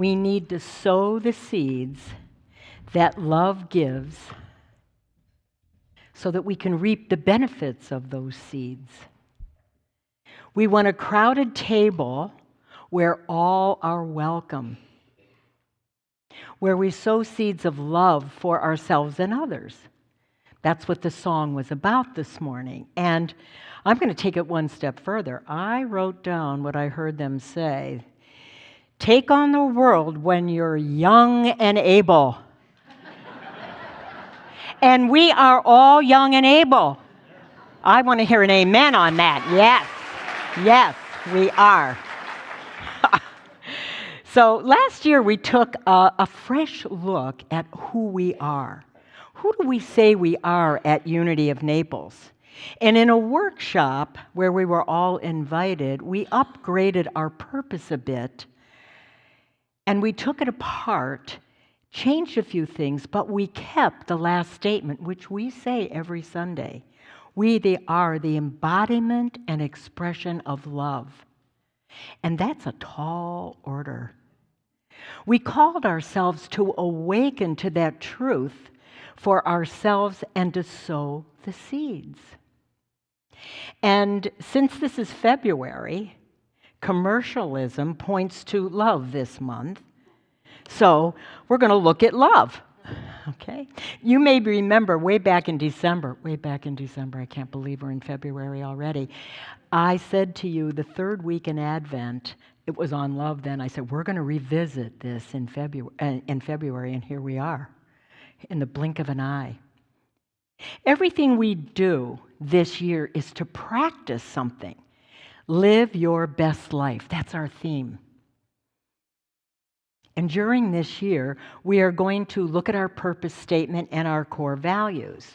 We need to sow the seeds that love gives so that we can reap the benefits of those seeds. We want a crowded table where all are welcome, where we sow seeds of love for ourselves and others. That's what the song was about this morning. And I'm going to take it one step further. I wrote down what I heard them say. Take on the world when you're young and able. And we are all young and able. I want to hear an amen on that. Yes. Yes, we are. So last year we took a fresh look at who we are. Who do we say we are at Unity of Naples? And in a workshop where we were all invited, we upgraded our purpose a bit, and we took it apart, changed a few things, but we kept the last statement, which we say every Sunday. We are the embodiment and expression of love. And that's a tall order. We called ourselves to awaken to that truth for ourselves and to sow the seeds. And since this is February, commercialism points to love this month. So we're going to look at love. Okay? You may remember way back in December, I can't believe we're in February already. I said to you the third week in Advent, it was on love then, I said, we're going to revisit this in February, and here we are, in the blink of an eye. Everything we do this year is to practice something. Live your best life. That's our theme. And during this year, we are going to look at our purpose statement and our core values.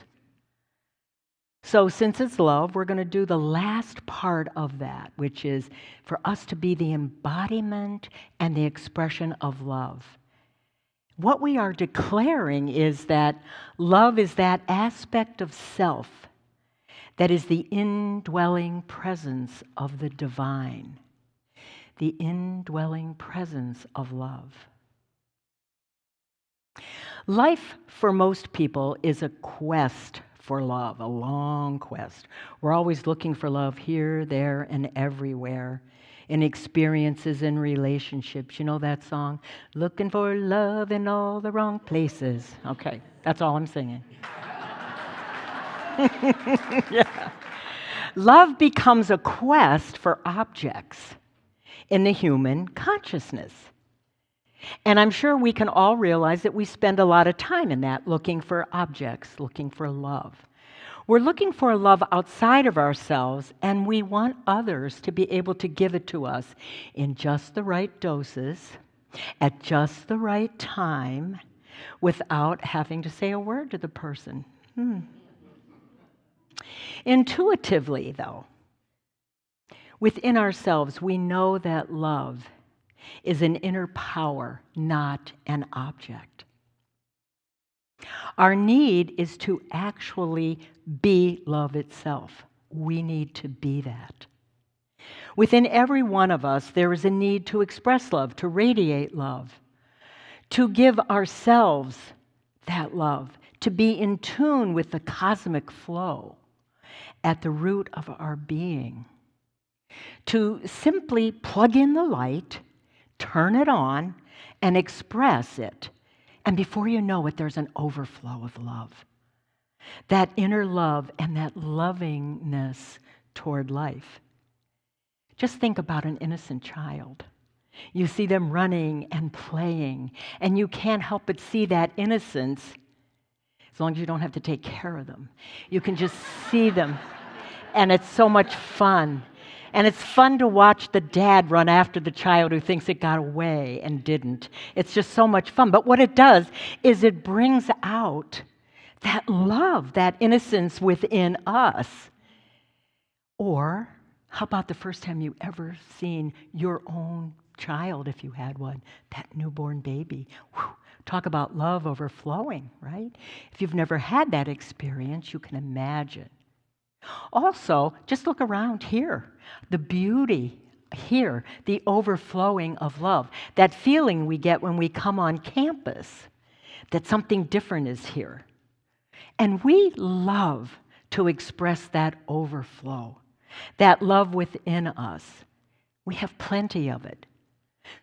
So since it's love, we're going to do the last part of that, which is for us to be the embodiment and the expression of love. What we are declaring is that love is that aspect of self that is the indwelling presence of the divine, the indwelling presence of love. Life for most people is a quest for love, a long quest. We're always looking for love here, there, and everywhere, in experiences and relationships. You know that song? Looking for love in all the wrong places. Okay, that's all I'm singing. Yeah. Love becomes a quest for objects in the human consciousness. And I'm sure we can all realize that we spend a lot of time in that, looking for objects, looking for love. We're looking for love outside of ourselves, and we want others to be able to give it to us in just the right doses, at just the right time, without having to say a word to the person. Intuitively, though, within ourselves, we know that love is an inner power, not an object. Our need is to actually be love itself. We need to be that. Within every one of us, there is a need to express love, to radiate love, to give ourselves that love, to be in tune with the cosmic flow at the root of our being, to simply plug in the light, turn it on, and express it. And before you know it, there's an overflow of love. That inner love and that lovingness toward life. Just think about an innocent child. You see them running and playing, and you can't help but see that innocence, as long as you don't have to take care of them. You can just see them, and it's so much fun. And it's fun to watch the dad run after the child who thinks it got away and didn't. It's just so much fun. But what it does is it brings out that love, that innocence within us. Or how about the first time you ever seen your own child, if you had one, that newborn baby? Whew. Talk about love overflowing, right? If you've never had that experience, you can imagine. Also, just look around here. The beauty here, the overflowing of love, that feeling we get when we come on campus, that something different is here. And we love to express that overflow, that love within us. We have plenty of it.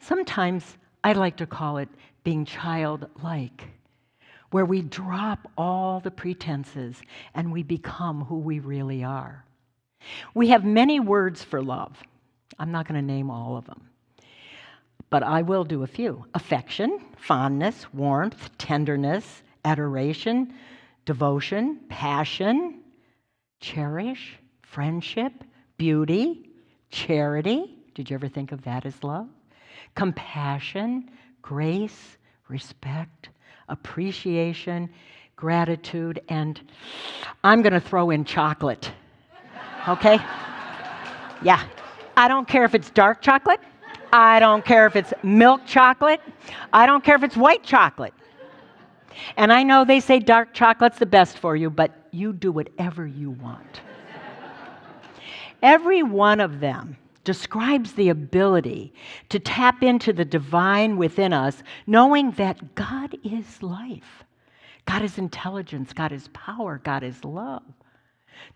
Sometimes I like to call it being childlike, where we drop all the pretenses and we become who we really are. We have many words for love. I'm not going to name all of them, but I will do a few. Affection, fondness, warmth, tenderness, adoration, devotion, passion, cherish, friendship, beauty, charity. Did you ever think of that as love? Compassion, grace, respect, appreciation, gratitude, and I'm going to throw in chocolate. Okay? Yeah. I don't care if it's dark chocolate. I don't care if it's milk chocolate. I don't care if it's white chocolate. And I know they say dark chocolate's the best for you, but you do whatever you want. Every one of them describes the ability to tap into the divine within us, knowing that God is life, God is intelligence, God is power, God is love.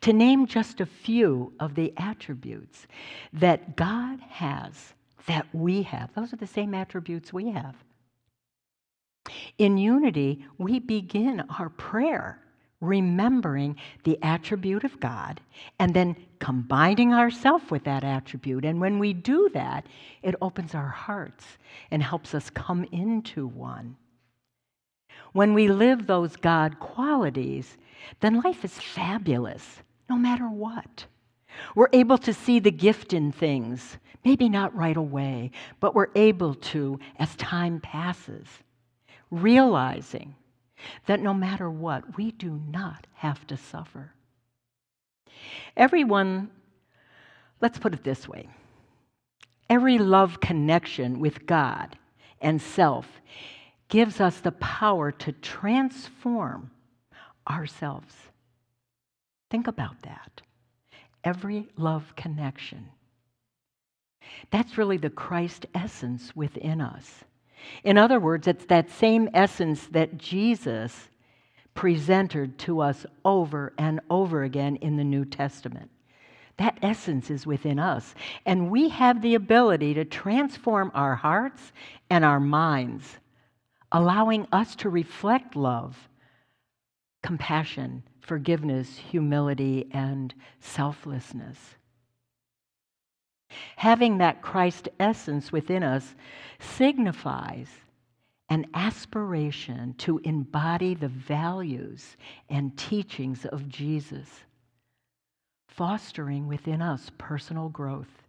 To name just a few of the attributes that God has, that we have, those are the same attributes we have. In unity, we begin our prayer remembering the attribute of God and then combining ourselves with that attribute. And when we do that, it opens our hearts and helps us come into one. When we live those God qualities, then life is fabulous, no matter what. We're able to see the gift in things, maybe not right away, but we're able to as time passes, realizing that no matter what, we do not have to suffer. Everyone, let's put it this way, every love connection with God and self gives us the power to transform ourselves. Think about that. Every love connection. That's really the Christ essence within us. In other words, it's that same essence that Jesus presented to us over and over again in the New Testament. That essence is within us, and we have the ability to transform our hearts and our minds, allowing us to reflect love, compassion, forgiveness, humility, and selflessness. Having that Christ essence within us signifies an aspiration to embody the values and teachings of Jesus, fostering within us personal growth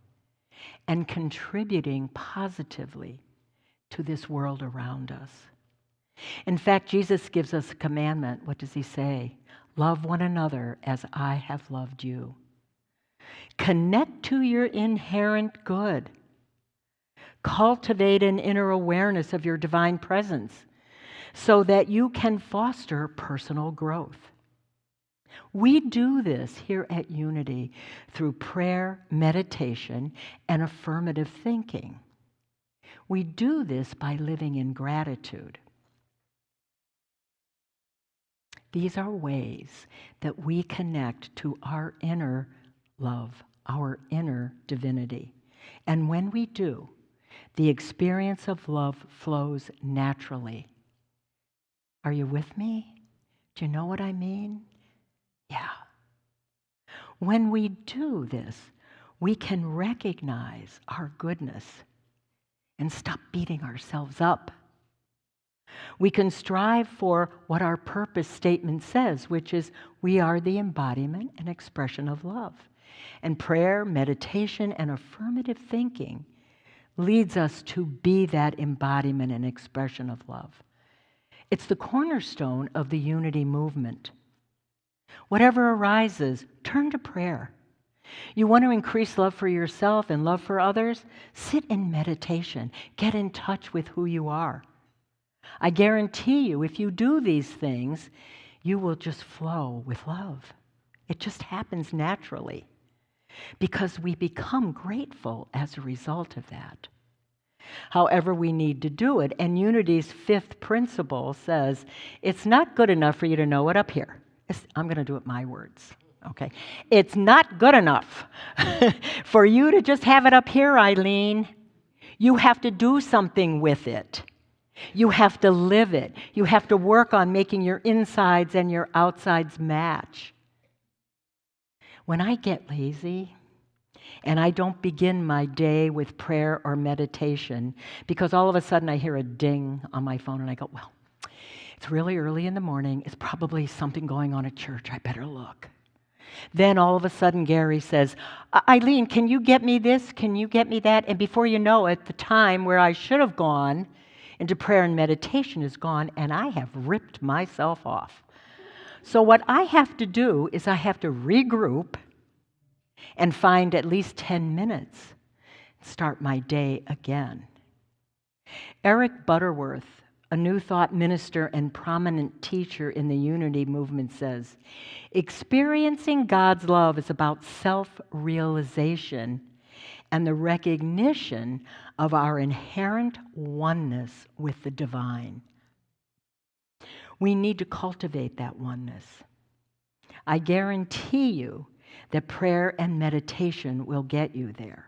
and contributing positively to this world around us. In fact, Jesus gives us a commandment. What does he say? Love one another as I have loved you. Connect to your inherent good. Cultivate an inner awareness of your divine presence so that you can foster personal growth. We do this here at Unity through prayer, meditation, and affirmative thinking. We do this by living in gratitude. These are ways that we connect to our inner love, our inner divinity. And when we do, the experience of love flows naturally. Are you with me? Do you know what I mean? Yeah. When we do this, we can recognize our goodness and stop beating ourselves up. We can strive for what our purpose statement says, which is we are the embodiment and expression of love. And prayer, meditation, and affirmative thinking leads us to be that embodiment and expression of love. It's the cornerstone of the unity movement. Whatever arises, turn to prayer. You want to increase love for yourself and love for others? Sit in meditation. Get in touch with who you are. I guarantee you, if you do these things, you will just flow with love. It just happens naturally. because we become grateful as a result of that. However, we need to do it. And Unity's fifth principle says it's not good enough for you to know it up here. I'm going to do it my words. Okay? It's not good enough for you to just have it up here, Eileen. You have to do something with it. You have to live it. You have to work on making your insides and your outsides match. When I get lazy and I don't begin my day with prayer or meditation, because all of a sudden I hear a ding on my phone and I go, well, it's really early in the morning. It's probably something going on at church. I better look. Then all of a sudden Gary says, Eileen, can you get me this? Can you get me that? And before you know it, the time where I should have gone into prayer and meditation is gone, and I have ripped myself off. So what I have to do is I have to regroup and find at least 10 minutes, start my day again. Eric Butterworth, a New Thought minister and prominent teacher in the Unity movement, says, experiencing God's love is about self-realization and the recognition of our inherent oneness with the divine. We need to cultivate that oneness. I guarantee you that prayer and meditation will get you there.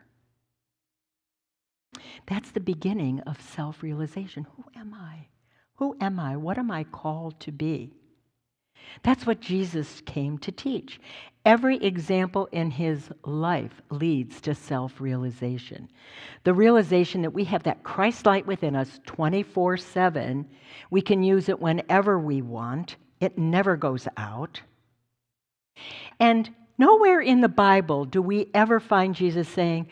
That's the beginning of self-realization. Who am I? Who am I? What am I called to be? That's what Jesus came to teach. Every example in his life leads to self-realization. The realization that we have that Christ light within us 24/7. We can use it whenever we want. It never goes out. And nowhere in the Bible do we ever find Jesus saying,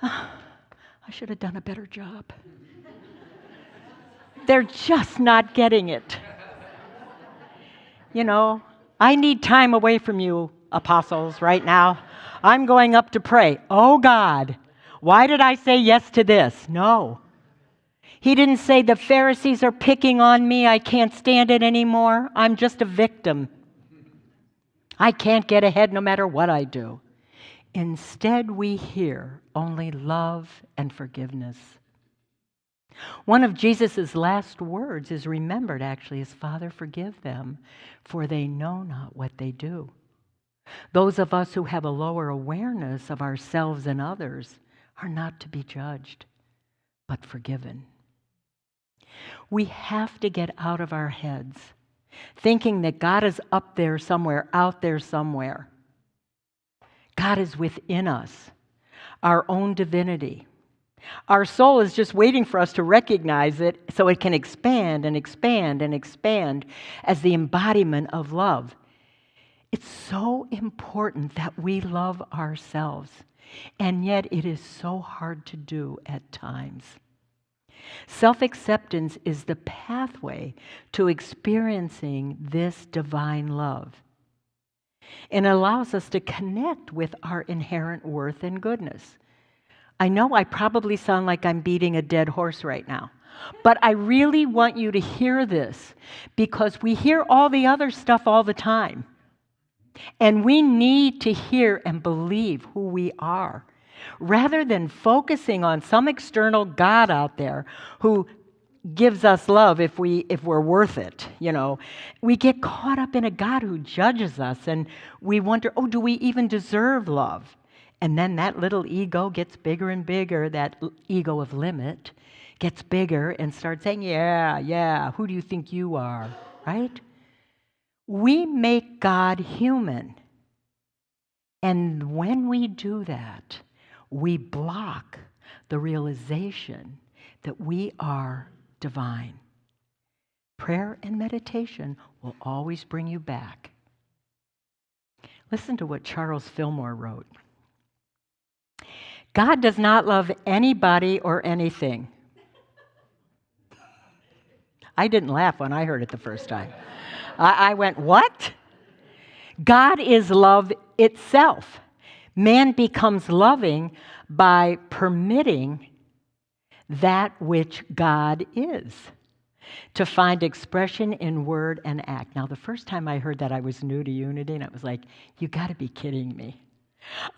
I should have done a better job. They're just not getting it. You know, I need time away from you, apostles, right now. I'm going up to pray. Oh, God, why did I say yes to this? No. He didn't say the Pharisees are picking on me. I can't stand it anymore. I'm just a victim. I can't get ahead no matter what I do. Instead, we hear only love and forgiveness. One of Jesus' last words is remembered, actually, as, Father, forgive them, for they know not what they do. Those of us who have a lower awareness of ourselves and others are not to be judged, but forgiven. We have to get out of our heads, thinking that God is up there somewhere, out there somewhere. God is within us, our own divinity. Our soul is just waiting for us to recognize it so it can expand and expand and expand as the embodiment of love. It's so important that we love ourselves, and yet it is so hard to do at times. Self-acceptance is the pathway to experiencing this divine love. And it allows us to connect with our inherent worth and goodness. I know I probably sound like I'm beating a dead horse right now, but I really want you to hear this because we hear all the other stuff all the time. And we need to hear and believe who we are, rather than focusing on some external God out there who gives us love if we're worth it, you know. We get caught up in a God who judges us, and we wonder, do we even deserve love? And then that little ego gets bigger and bigger, that ego of limit gets bigger and starts saying, yeah, who do you think you are, right? We make God human. And when we do that, we block the realization that we are divine. Prayer and meditation will always bring you back. Listen to what Charles Fillmore wrote. God does not love anybody or anything. I didn't laugh when I heard it the first time. I went, what? God is love itself. Man becomes loving by permitting that which God is, to find expression in word and act. Now, the first time I heard that, I was new to Unity, and I was like, you got to be kidding me.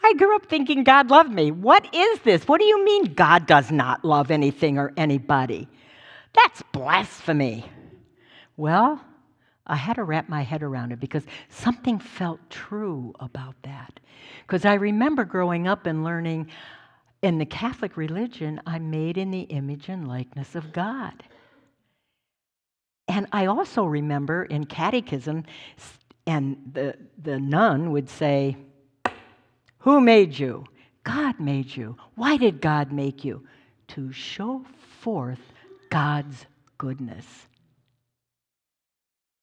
I grew up thinking God loved me. What is this? What do you mean God does not love anything or anybody? That's blasphemy. Well, I had to wrap my head around it because something felt true about that. Because I remember growing up and learning in the Catholic religion, I'm made in the image and likeness of God. And I also remember in catechism, and the nun would say, who made you? God made you. Why did God make you? To show forth God's goodness.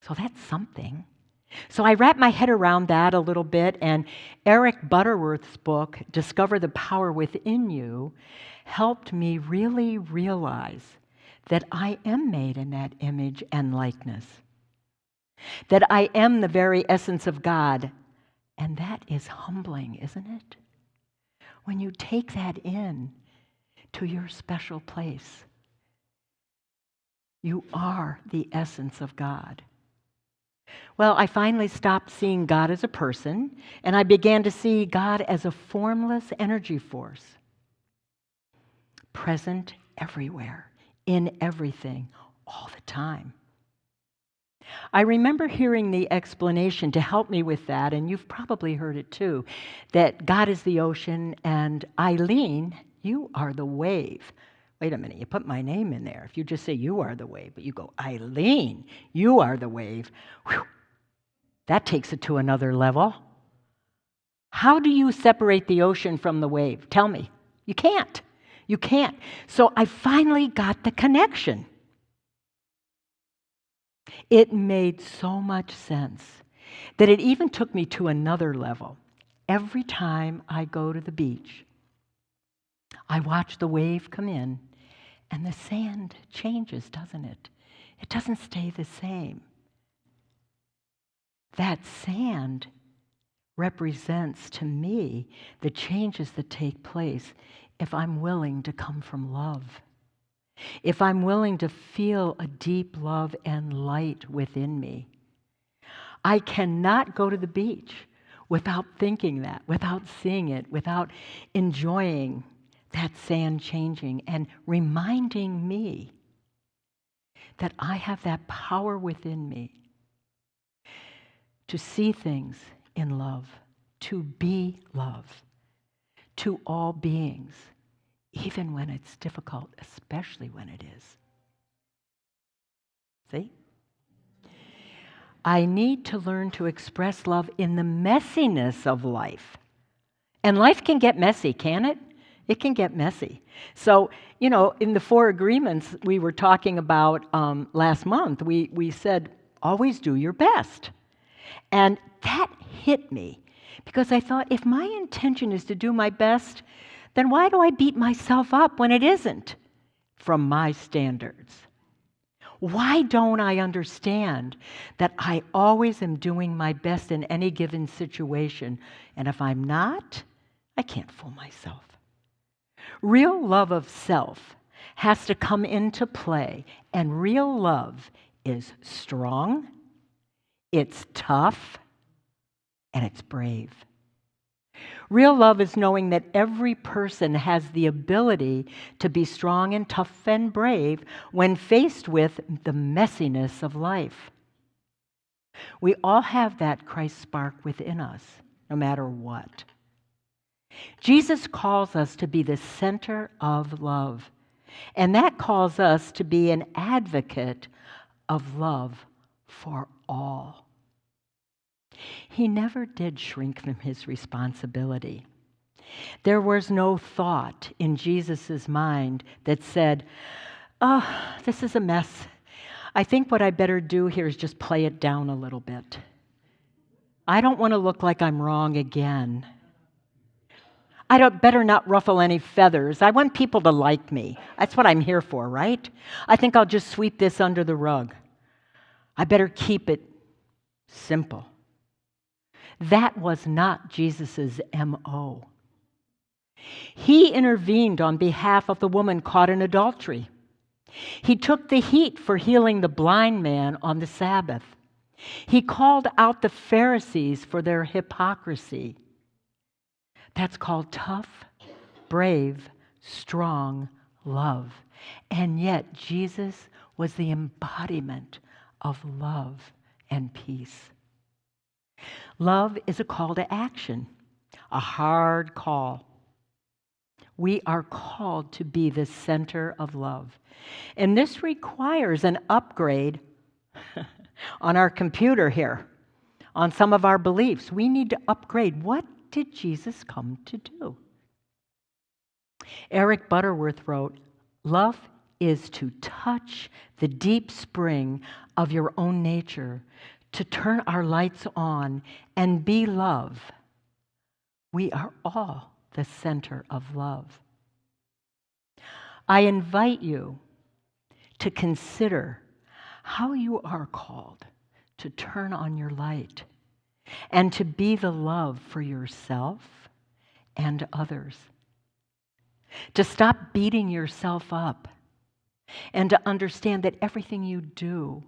So that's something. So I wrapped my head around that a little bit, and Eric Butterworth's book, Discover the Power Within You, helped me really realize that I am made in that image and likeness, that I am the very essence of God, and that is humbling, isn't it? When you take that in to your special place, you are the essence of God. Well, I finally stopped seeing God as a person, and I began to see God as a formless energy force, present everywhere, in everything, all the time. I remember hearing the explanation to help me with that, and you've probably heard it too, that God is the ocean, and Eileen, you are the wave. Wait a minute, you put my name in there. If you just say you are the wave, but you go, Eileen, you are the wave, whew, that takes it to another level. How do you separate the ocean from the wave? Tell me. You can't. You can't. So I finally got the connection. It made so much sense that it even took me to another level. Every time I go to the beach, I watch the wave come in, and the sand changes, doesn't it? It doesn't stay the same. That sand represents to me the changes that take place if I'm willing to come from love. If I'm willing to feel a deep love and light within me. I cannot go to the beach without thinking that, without seeing it, without enjoying that sand changing and reminding me that I have that power within me to see things in love, to be love, to all beings, even when it's difficult, especially when it is. See? I need to learn to express love in the messiness of life. And life can get messy, can it? It can get messy. So, in the 4 agreements we were talking about last month, we said, always do your best. And that hit me because I thought, if my intention is to do my best, then why do I beat myself up when it isn't from my standards? Why don't I understand that I always am doing my best in any given situation, and if I'm not, I can't fool myself? Real love of self has to come into play, and real love is strong, it's tough, and it's brave. Real love is knowing that every person has the ability to be strong and tough and brave when faced with the messiness of life. We all have that Christ spark within us, no matter what. Jesus calls us to be the center of love, and that calls us to be an advocate of love for all. He never did shrink from his responsibility. There was no thought in Jesus' mind that said, oh, this is a mess. I think what I better do here is just play it down a little bit. I don't want to look like I'm wrong again. I better not ruffle any feathers. I want people to like me. That's what I'm here for, right? I think I'll just sweep this under the rug. I better keep it simple. That was not Jesus' MO. He intervened on behalf of the woman caught in adultery. He took the heat for healing the blind man on the Sabbath. He called out the Pharisees for their hypocrisy. That's called tough, brave, strong love. And yet Jesus was the embodiment of love and peace. Love is a call to action, a hard call. We are called to be the center of love. And this requires an upgrade on our computer here, on some of our beliefs. We need to upgrade. What did Jesus come to do? Eric Butterworth wrote, "Love is to touch the deep spring of your own nature, to turn our lights on and be love. We are all the center of love." I invite you to consider how you are called to turn on your light and to be the love for yourself and others. To stop beating yourself up and to understand that everything you do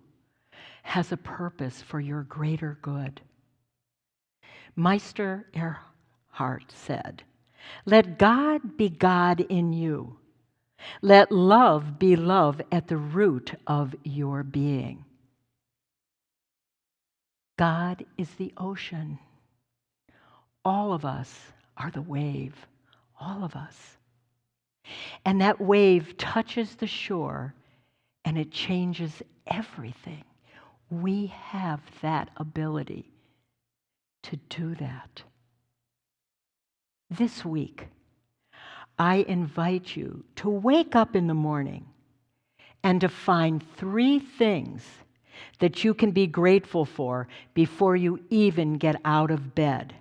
has a purpose for your greater good. Meister Eckhart said, "Let God be God in you. Let love be love at the root of your being." God is the ocean. All of us are the wave. All of us. And that wave touches the shore and it changes everything. We have that ability to do that. This week, I invite you to wake up in the morning and to find 3 things that you can be grateful for before you even get out of bed.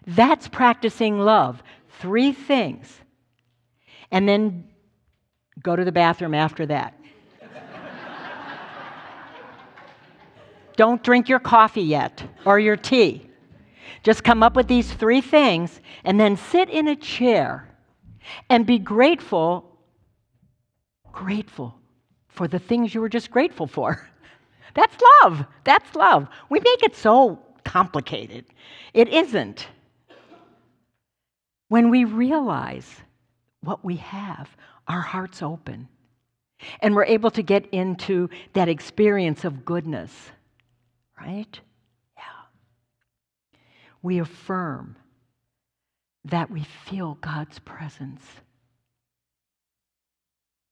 That's practicing love. 3 things. And then go to the bathroom after that. Don't drink your coffee yet or your tea. Just come up with these 3 things and then sit in a chair and be grateful for the things you were just grateful for. That's love. That's love. We make it so complicated. It isn't. When we realize what we have, our hearts open, and we're able to get into that experience of goodness, right? Yeah. We affirm that we feel God's presence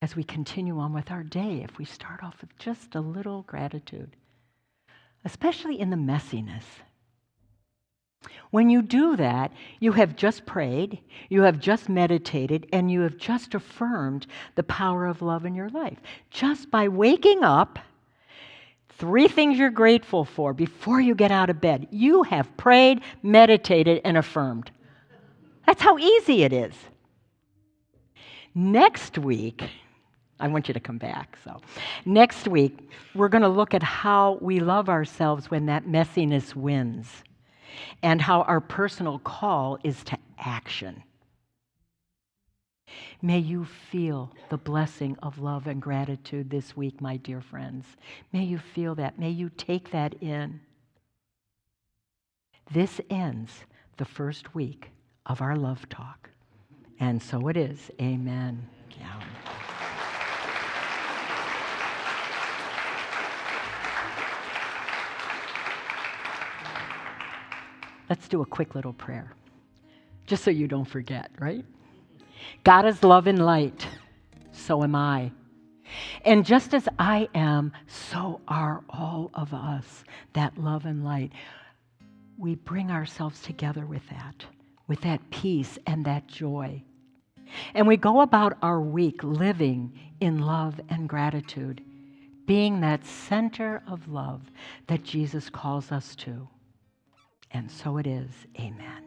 as we continue on with our day, if we start off with just a little gratitude, especially in the messiness. When you do that, you have just prayed, you have just meditated, and you have just affirmed the power of love in your life. Just by waking up, 3 things you're grateful for before you get out of bed, you have prayed, meditated, and affirmed. That's how easy it is. Next week, I want you to come back. So, next week, we're going to look at how we love ourselves when that messiness wins, and how our personal call is to action. May you feel the blessing of love and gratitude this week, my dear friends. May you feel that. May you take that in. This ends the first week of our Love Talk. And so it is. Amen. Yeah. Let's do a quick little prayer, just so you don't forget, right? God is love and light, so am I. And just as I am, so are all of us, that love and light. We bring ourselves together with that peace and that joy. And we go about our week living in love and gratitude, being that center of love that Jesus calls us to. And so it is. Amen.